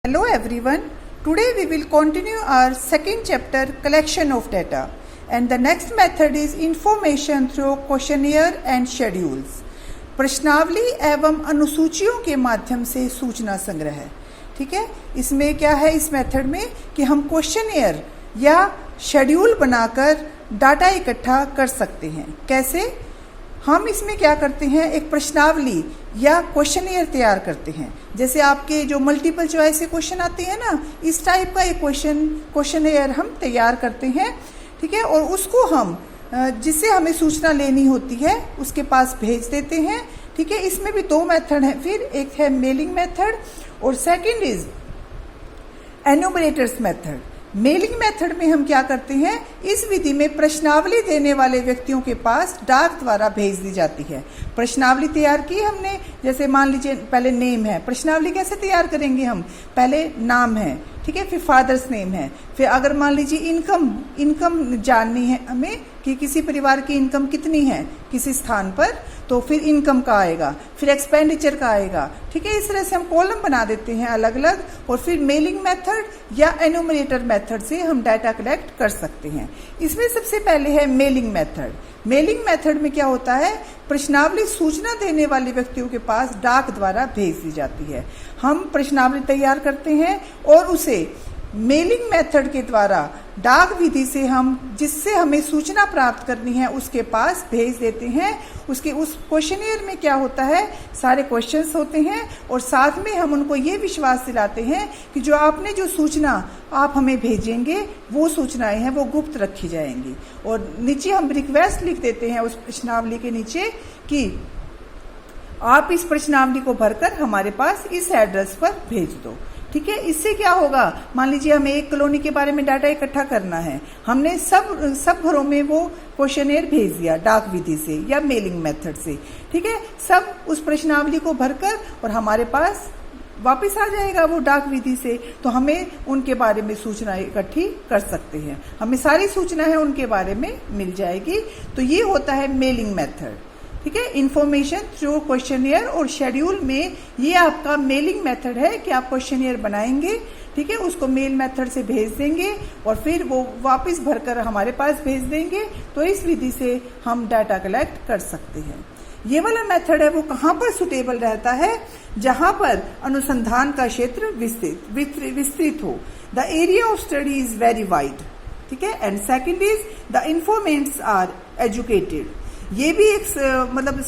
Hello everyone. Today we will continue our second chapter, collection of data, and the next method is information through questionnaire and schedules. प्रश्नावली एवं अनुसूचियों के माध्यम से सूचना संग्रह है। ठीक है, इसमें क्या है इस मेथड में कि हम क्वेश्चनियर या शेड्यूल बनाकर डाटा इकट्ठा कर सकते हैं। कैसे? हम इसमें क्या करते हैं, एक प्रश्नावली या क्वेश्चनियर तैयार करते हैं। जैसे आपके जो मल्टीपल चॉइस के क्वेश्चन आते हैं ना, इस टाइप का एक क्वेश्चनियर हम तैयार करते हैं। ठीक है, और उसको हम जिससे हमें सूचना लेनी होती है उसके पास भेज देते हैं। ठीक है, इसमें भी दो मेथड हैं। फिर एक है मेलिंग मेथड और second is enumerators method. Mailing method में हम क्या करते हैं, इस विधि में प्रश्नावली देने वाले व्यक्तियों के पास डाक द्वारा भेज दी जाती है। प्रश्नावली तैयार की हमने, जैसे मान लीजिए पहले नेम है। प्रश्नावली कैसे तैयार करेंगे हम, पहले नाम है, ठीक है, फिर फादर्स नेम है, फिर अगर मान लीजिए इनकम जाननी है हमें कि किसी परिवार की इनकम कितनी है किसी स्थान पर, तो फिर इनकम का आएगा, फिर एक्सपेंडिचर का आएगा। ठीक है, इस तरह से हम कॉलम बना देते हैं अलग अलग, और फिर मेलिंग मेथड या एन्यूमरेटर मेथड से हम डाटा कलेक्ट कर सकते हैं। इसमें सबसे पहले है मेलिंग मेथड। मेलिंग मेथड में क्या होता है, प्रश्नावली सूचना देने वाले व्यक्तियों के पास डाक द्वारा भेज दी जाती है। हम प्रश्नावली तैयार करते हैं और उसे मेलिंग मेथड के द्वारा डाक विधि से हम जिससे हमें सूचना प्राप्त करनी है उसके पास भेज देते हैं। उसके उस क्वेश्चनियर में क्या होता है, सारे क्वेश्चंस होते हैं और साथ में हम उनको ये विश्वास दिलाते हैं कि जो आपने जो सूचना आप हमें भेजेंगे वो सूचनाएं हैं वो गुप्त रखी जाएंगी। और नीचे हम रिक्वेस्ट लिख देते हैं उस प्रश्नावली के नीचे कि आप इस प्रश्नावली को भरकर हमारे पास इस एड्रेस पर भेज दो। ठीक है, इससे क्या होगा, मान लीजिए हमें एक कॉलोनी के बारे में डाटा इकट्ठा करना है, हमने सब घरों में वो क्वेश्चनियर भेज दिया डाक विधि से या मेलिंग मेथड से। ठीक है, सब उस प्रश्नावली को भरकर और हमारे पास वापस आ जाएगा वो डाक विधि से, तो हमें उनके बारे में सूचना इकट्ठी कर सकते हैं, हमें सारी सूचना है उनके बारे में मिल जाएगी। तो ये होता है मेलिंग मेथड। ठीक है, इंफॉर्मेशन थ्रू क्वेश्चनियर और शेड्यूल में ये आपका मेलिंग मेथड है कि आप क्वेश्चनियर बनाएंगे, ठीक है, उसको मेल मेथड से भेज देंगे और फिर वो वापस भरकर हमारे पास भेज देंगे। तो इस विधि से हम डाटा कलेक्ट कर सकते हैं। ये वाला मेथड है वो कहाँ पर सुटेबल रहता है, जहां पर अनुसंधान का क्षेत्र विस्तृत हो। The area of study is very wide. ठीक है, and second is the informants are educated. ये भी एक मतलब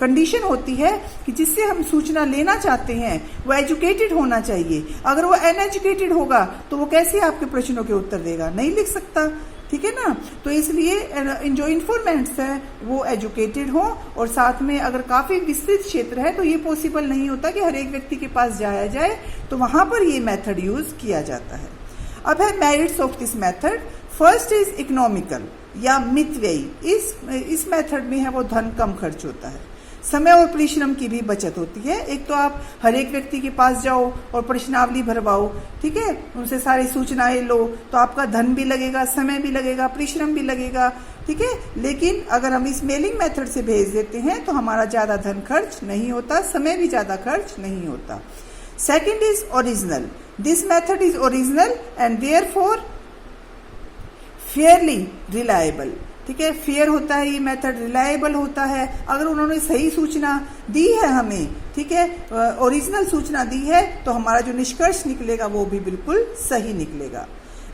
कंडीशन होती है कि जिससे हम सूचना लेना चाहते हैं वो एजुकेटेड होना चाहिए। अगर वो अनएजुकेटेड होगा तो वो कैसे आपके प्रश्नों के उत्तर देगा, नहीं लिख सकता। ठीक है ना, तो इसलिए जो इन्फॉर्मेंट्स हैं वो एजुकेटेड हो, और साथ में अगर काफी विस्तृत क्षेत्र है तो ये पॉसिबल नहीं होता कि हर एक व्यक्ति के पास जाया जाए, तो वहां पर ये मेथड यूज किया जाता है। अब है merits of this method. First is economical या मितव्ययी। इस मेथड में है वो धन कम खर्च होता है, समय और परिश्रम की भी बचत होती है। एक तो आप हर एक व्यक्ति के पास जाओ और प्रश्नावली भरवाओ, ठीक है, उनसे सारी सूचनाएं लो, तो आपका धन भी लगेगा, समय भी लगेगा, परिश्रम भी लगेगा। ठीक है, लेकिन अगर हम इस मेलिंग मेथड से भेज देते हैं तो हमारा ज्यादा धन खर्च नहीं होता, समय भी ज्यादा खर्च नहीं होता। Second is original. This method is original and therefore Fairlie reliable. ठीक है, फेयर होता है ये मेथड, रिलायबल होता है। अगर उन्होंने सही सूचना दी है हमें, ठीक है, ओरिजिनल सूचना दी है, तो हमारा जो निष्कर्ष निकलेगा वो भी बिल्कुल सही निकलेगा।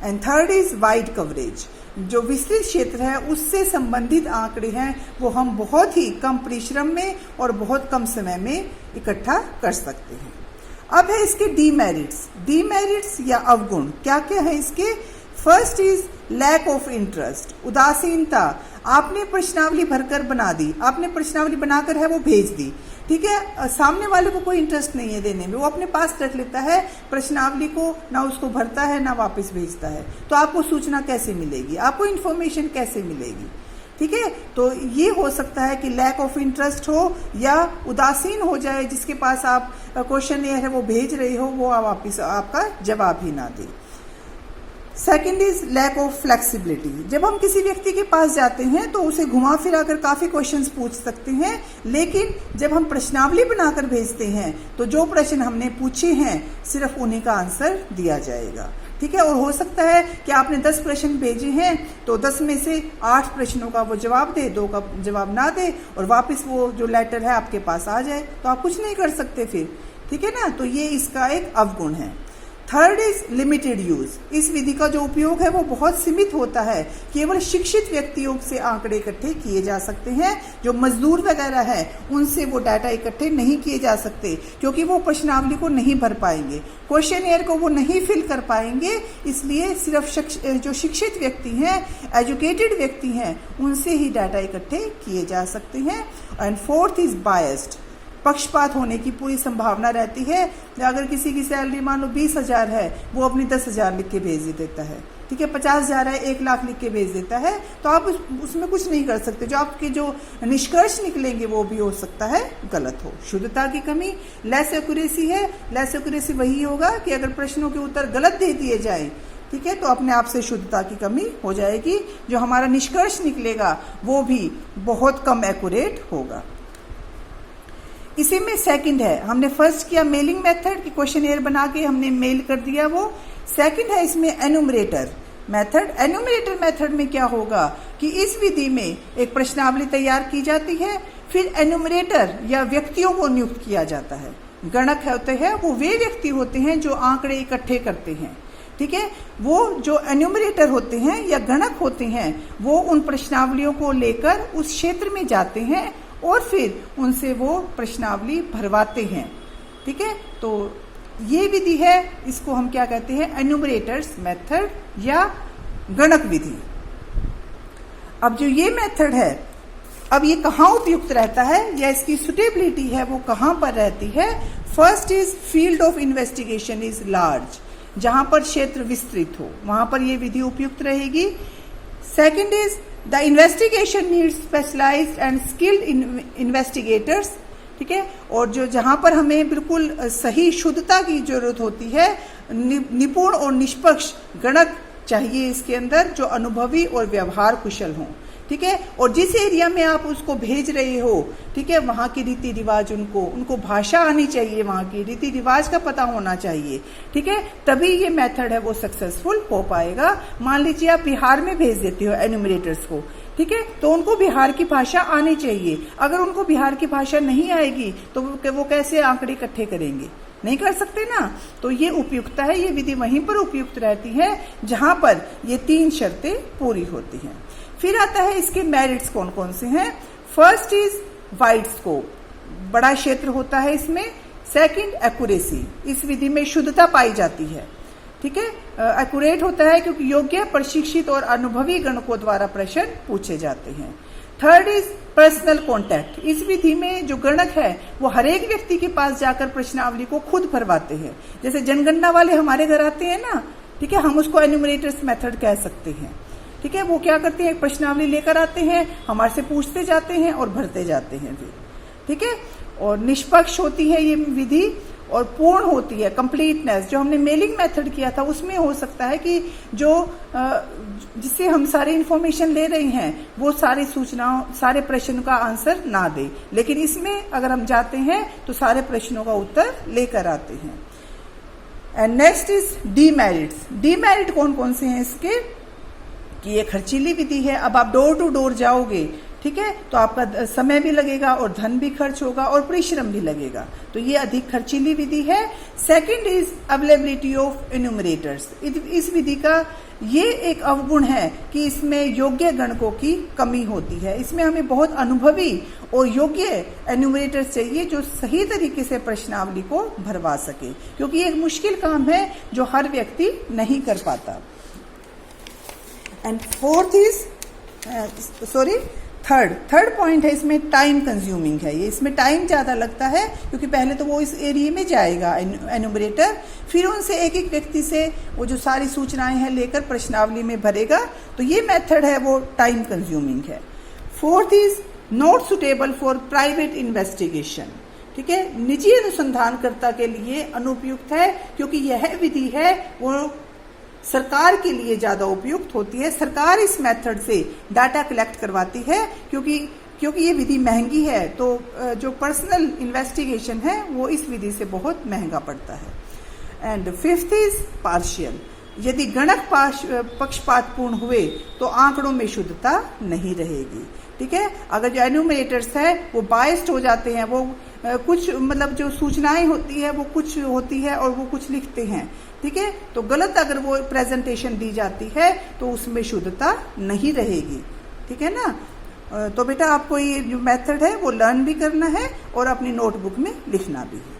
And third is wide coverage. जो विस्तृत क्षेत्र है उससे संबंधित आंकड़े हैं वो हम बहुत ही कम परिश्रम में और बहुत कम समय में इकट्ठा कर सकते हैं। अब है इसके डीमेरिट्स। डीमेरिट्स या अवगुण क्या क्या है इसके। First is lack of interest, उदासीनता। आपने प्रश्नावली भरकर बना दी, आपने प्रश्नावली बनाकर है वो भेज दी, ठीक है, सामने वाले को कोई इंटरेस्ट नहीं है देने में, वो अपने पास रख लेता है प्रश्नावली को, ना उसको भरता है ना वापस भेजता है, तो आपको सूचना कैसे मिलेगी, आपको इन्फॉर्मेशन कैसे मिलेगी। ठीक है, तो ये हो सकता है कि लैक ऑफ इंटरेस्ट हो या उदासीन हो जाए, जिसके पास आप क्वेश्चन है वो भेज रहे हो वो वापिस आपका जवाब ही ना दे। Second is lack of flexibility. जब हम किसी व्यक्ति के पास जाते हैं तो उसे घुमा फिरा कर काफी क्वेश्चंस पूछ सकते हैं, लेकिन जब हम प्रश्नावली बनाकर भेजते हैं तो जो प्रश्न हमने पूछे हैं सिर्फ उन्हीं का आंसर दिया जाएगा। ठीक है, और हो सकता है कि आपने 10 प्रश्न भेजे हैं तो 10 में से 8 प्रश्नों का वो जवाब दे, 2 का जवाब ना दे और वापस वो जो लेटर है आपके पास आ जाए, तो आप कुछ नहीं कर सकते फिर। ठीक है ना, तो ये इसका एक अवगुण है। Third is limited use. इस विधि का जो उपयोग है वो बहुत सीमित होता है, केवल शिक्षित व्यक्तियों से आंकड़े इकट्ठे किए जा सकते हैं। जो मजदूर वगैरह है उनसे वो डाटा इकट्ठे नहीं किए जा सकते, क्योंकि वो प्रश्नावली को नहीं भर पाएंगे, क्वेश्चनियर को वो नहीं फिल कर पाएंगे। इसलिए सिर्फ जो शिक्षित व्यक्ति हैं, एजुकेटेड व्यक्ति हैं, उनसे ही डाटा इकट्ठे किए जा सकते हैं। And fourth is biased. पक्षपात होने की पूरी संभावना रहती है। अगर किसी की सैलरी मान लो 20,000 है, वो अपनी 10,000 लिख के भेज देता है। ठीक है, 50,000 है, 1 लाख लिख के भेज देता है, तो आप उसमें कुछ नहीं कर सकते। जो आपके जो निष्कर्ष निकलेंगे वो भी हो सकता है गलत हो। शुद्धता की कमी, लेस एक्यूरेसी है। लेस एक्यूरेसी वही होगा कि अगर प्रश्नों के उत्तर गलत दे दिए जाए, ठीक है, तो अपने आप से शुद्धता की कमी हो जाएगी। जो हमारा निष्कर्ष निकलेगा वो भी बहुत कम एक्यूरेट होगा। इसी में सेकंड है, हमने फर्स्ट किया मेलिंग मेथड कि क्वेश्चनियर बना के हमने मेल कर दिया वो। सेकंड है इसमें एनुमरेटर मेथड। एनुमरेटर मेथड में क्या होगा कि इस विधि में एक प्रश्नावली तैयार की जाती है, फिर एनुमरेटर या व्यक्तियों को नियुक्त किया जाता है। गणक होते हैं वो वे व्यक्ति होते हैं जो आंकड़े इकट्ठे करते हैं। ठीक है, वो जो एन्यूमरेटर होते हैं या गणक होते हैं वो उन प्रश्नावलियों को लेकर उस क्षेत्र में जाते हैं और फिर उनसे वो प्रश्नावली भरवाते हैं। ठीक है, तो ये विधि है, इसको हम क्या कहते हैं, एन्यूमरेटर्स मेथड या गणक विधि। अब जो ये मेथड है, अब ये कहाँ उपयुक्त रहता है या इसकी सुटेबिलिटी है वो कहाँ पर रहती है। First is field of investigation is large. जहां पर क्षेत्र विस्तृत हो वहां पर यह विधि उपयुक्त रहेगी। Second is the investigation needs specialised and skilled investigators. ठीक है, और जो जहां पर हमें बिल्कुल सही शुद्धता की जरूरत होती है, निपुण और निष्पक्ष गणक चाहिए इसके अंदर, जो अनुभवी और व्यवहार कुशल हों। ठीक है, और जिस एरिया में आप उसको भेज रहे हो, ठीक है, वहां की रीति रिवाज उनको भाषा आनी चाहिए, वहां की रीति रिवाज का पता होना चाहिए। ठीक है, तभी ये मेथड है वो सक्सेसफुल हो पाएगा। मान लीजिए आप बिहार में भेज देते हो एन्यूमरेटर्स को, ठीक है, तो उनको बिहार की भाषा आनी चाहिए। अगर उनको बिहार की भाषा नहीं आएगी तो वो कैसे आंकड़े इकट्ठे करेंगे, नहीं कर सकते ना। तो ये उपयुक्तता है, ये विधि वहीं पर उपयुक्त रहती है जहां पर ये 3 शर्तें पूरी होती हैं। फिर आता है इसके मेरिट्स कौन कौन से हैं। फर्स्ट इज वाइड स्कोप, बड़ा क्षेत्र होता है इसमें। सेकंड एक्यूरेसी, इस विधि में शुद्धता पाई जाती है। ठीक है, एक्यूरेट होता है क्योंकि योग्य, प्रशिक्षित और अनुभवी गणकों द्वारा प्रश्न पूछे जाते हैं। थर्ड इज पर्सनल कॉन्टैक्ट, इस विधि में जो गणक है वो हर एक व्यक्ति के पास जाकर प्रश्नावली को खुद भरवाते हैं। जैसे जनगणना वाले हमारे घर आते हैं ना, ठीक है, हम उसको एन्यूमरेटर्स मेथड कह सकते हैं। ठीक है, वो क्या करते हैं, एक प्रश्नावली लेकर आते हैं, हमारे से पूछते जाते हैं और भरते जाते हैं फिर। ठीक है, और निष्पक्ष होती है ये विधि और पूर्ण होती है, कंप्लीटनेस। जो हमने मेलिंग मेथड किया था उसमें हो सकता है कि जो जिससे हम सारी इंफॉर्मेशन ले रहे हैं वो सारी सूचनाओं, सारे प्रश्नों का आंसर ना दे, लेकिन इसमें अगर हम जाते हैं तो सारे प्रश्नों का उत्तर लेकर आते हैं। And next is demerits. Demerit कौन कौन से हैं इसके, कि ये खर्चीली विधि है। अब आप डोर टू डोर जाओगे, ठीक है, तो आपका समय भी लगेगा और धन भी खर्च होगा और परिश्रम भी लगेगा, तो ये अधिक खर्चीली विधि है। Second is availability of enumerators. इस विधि का ये एक अवगुण है कि इसमें योग्य गणकों की कमी होती है। इसमें हमें बहुत अनुभवी और योग्य एन्यूमरेटर्स चाहिए जो सही तरीके से प्रश्नावली को भरवा सके, क्योंकि ये एक मुश्किल काम है जो हर व्यक्ति नहीं कर पाता। And fourth is third point है इसमें टाइम कंज्यूमिंग है। ये इसमें टाइम ज्यादा लगता है क्योंकि पहले तो वो इस एरिया में जाएगा एन्यूमरेटर, फिर उनसे एक एक व्यक्ति से वो जो सारी सूचनाएं हैं लेकर प्रश्नावली में भरेगा, तो ये मेथड है वो टाइम कंज्यूमिंग है। Fourth is not suitable for private investigation. ठीक है, निजी अनुसंधानकर्ता के लिए अनुपयुक्त है क्योंकि यह विधि है वो सरकार के लिए ज्यादा उपयुक्त होती है। सरकार इस मेथड से डाटा कलेक्ट करवाती है क्योंकि ये विधि महंगी है, तो जो पर्सनल इन्वेस्टिगेशन है वो इस विधि से बहुत महंगा पड़ता है। And fifth is partial. यदि गणक पक्षपातपूर्ण हुए तो आंकड़ों में शुद्धता नहीं रहेगी। ठीक है, अगर जो एन्यूमरेटर्स है वो बायस्ड हो जाते हैं, वो कुछ मतलब जो सूचनाएं होती है वो कुछ होती है और वो कुछ लिखते हैं, ठीक है, तो गलत अगर वो प्रेजेंटेशन दी जाती है तो उसमें शुद्धता नहीं रहेगी। ठीक है ना, तो बेटा आपको ये जो मेथड है वो लर्न भी करना है और अपनी नोटबुक में लिखना भी है।